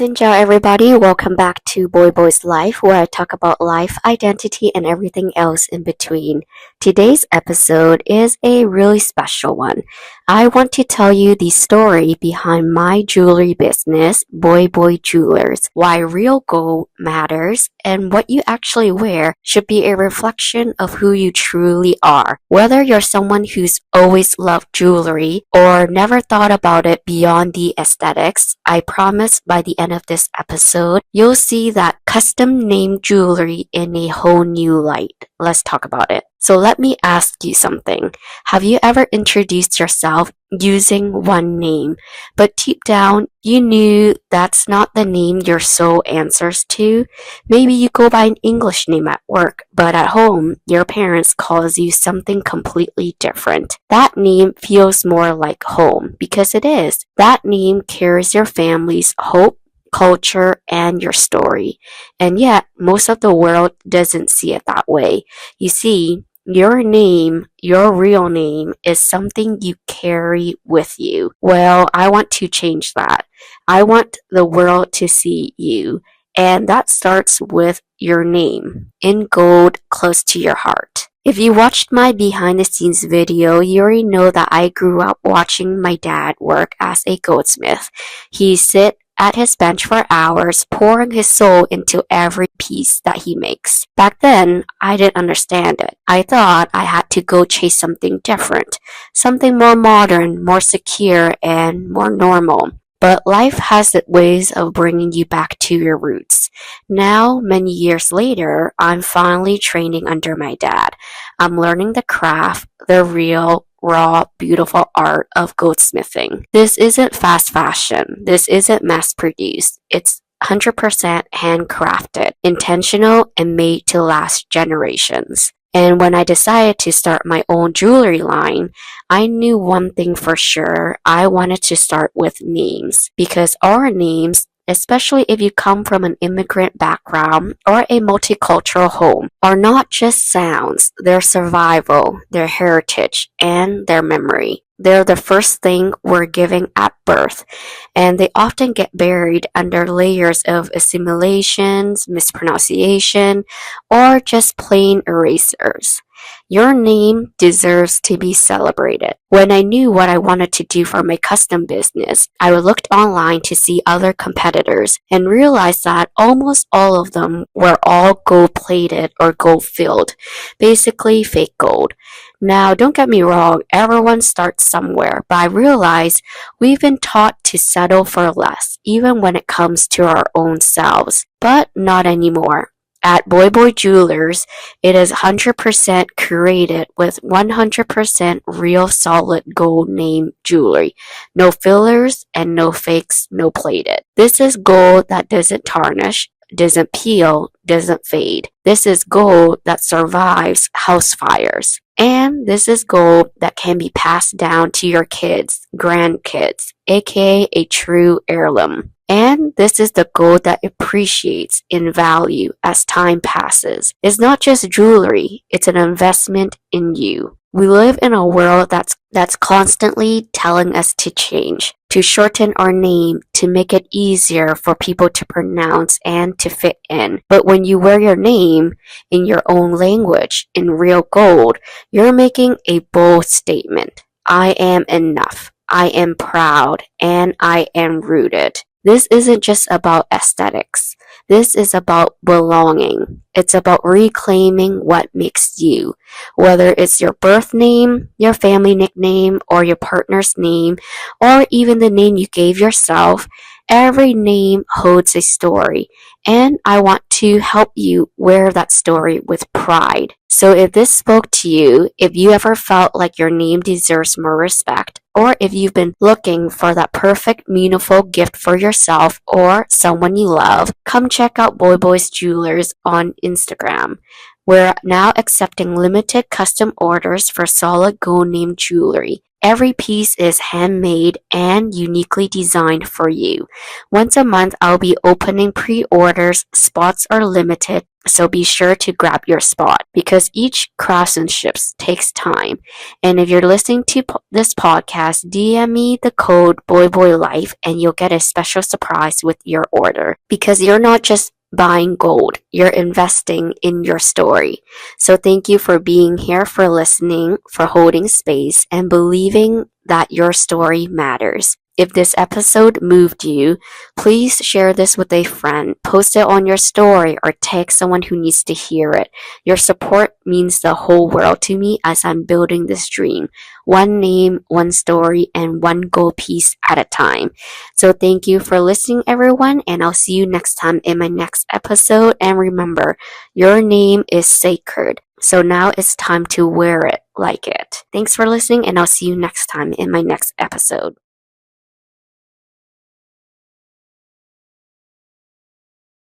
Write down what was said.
Xin chào everybody, welcome back to Boi Boi's Life, where I talk about life, identity, and everything else in between. Today's episode is a really special one. I want to tell you the story behind my jewelry business, Boi Boi Jewelers, why real gold matters, and what you actually wear should be a reflection of who you truly are. Whether you're someone who's always loved jewelry or never thought about it beyond the aesthetics, I promise by the end of this episode, you'll see that custom named jewelry in a whole new light. Let's talk about it. So let me ask you something. Have you ever introduced yourself using one name, but deep down you knew that's not the name your soul answers to? Maybe you go by an English name at work, but at home your parents calls you something completely different. That name feels more like home because it is. That name carries your family's hope, culture, and your story. And yet, most of the world doesn't see it that way. You see, your name, your real name, is something you carry with you. Well, I want to change that. I want the world to see you. And that starts with your name, in gold, close to your heart. If you watched my behind the scenes video, you already know that I grew up watching my dad work as a goldsmith. He sit at his bench for hours, pouring his soul into every piece that he makes. Back then, I didn't understand it. I thought I had to go chase something different, something more modern, more secure, and more normal. But life has its ways of bringing you back to your roots. Now, many years later, I'm finally training under my dad. I'm learning the craft, the real, raw, beautiful art of goldsmithing. This isn't fast fashion. This isn't mass produced. It's 100% handcrafted, intentional, and made to last generations. And when I decided to start my own jewelry line, I knew one thing for sure. I wanted to start with names because our names, especially if you come from an immigrant background or a multicultural home, are not just sounds, they're survival, their heritage, and their memory. They're the first thing we're giving at birth, and they often get buried under layers of assimilations, mispronunciation, or just plain erasers. Your name deserves to be celebrated. When I knew what I wanted to do for my custom business, I looked online to see other competitors and realized that almost all of them were all gold-plated or gold-filled, basically fake gold. Now, don't get me wrong, everyone starts somewhere, but I realize we've been taught to settle for less, even when it comes to our own selves. But not anymore. At Boi Boi Jewelers, it is 100% curated with 100% real solid gold name jewelry. No fillers and no fakes, no plated. This is gold that doesn't tarnish, doesn't peel, doesn't fade. This is gold that survives house fires. And this is gold that can be passed down to your kids, grandkids, aka a true heirloom. And this is the gold that appreciates in value as time passes. It's not just jewelry, it's an investment in you. We live in a world that's constantly telling us to change, to shorten our name, to make it easier for people to pronounce and to fit in. But when you wear your name in your own language, in real gold, you're making a bold statement. I am enough. I am proud, and I am rooted. This isn't just about aesthetics. This is about belonging. It's about reclaiming what makes you. Whether it's your birth name, your family nickname, or your partner's name, or even the name you gave yourself, every name holds a story. And I want to help you wear that story with pride. So if this spoke to you, if you ever felt like your name deserves more respect, or if you've been looking for that perfect, meaningful gift for yourself or someone you love, come check out Boi Boi's Jewelers on Instagram. We're now accepting limited custom orders for solid gold name jewelry. Every piece is handmade and uniquely designed for you. Once a month, I'll be opening pre-orders. Spots are limited, so be sure to grab your spot because each craftsmanship takes time. And if you're listening to this podcast, DM me the code Boi Boi Life and you'll get a special surprise with your order because you're not just buying gold, you're investing in your story. So thank you for being here, for listening, for holding space, and believing that your story matters. If this episode moved you, please share this with a friend, post it on your story, or tag someone who needs to hear it. Your support means the whole world to me as I'm building this dream. One name, one story, and one gold piece at a time. So thank you for listening, everyone, and I'll see you next time in my next episode. And remember, your name is sacred. So now it's time to wear it like it. Thanks for listening, and I'll see you next time in my next episode.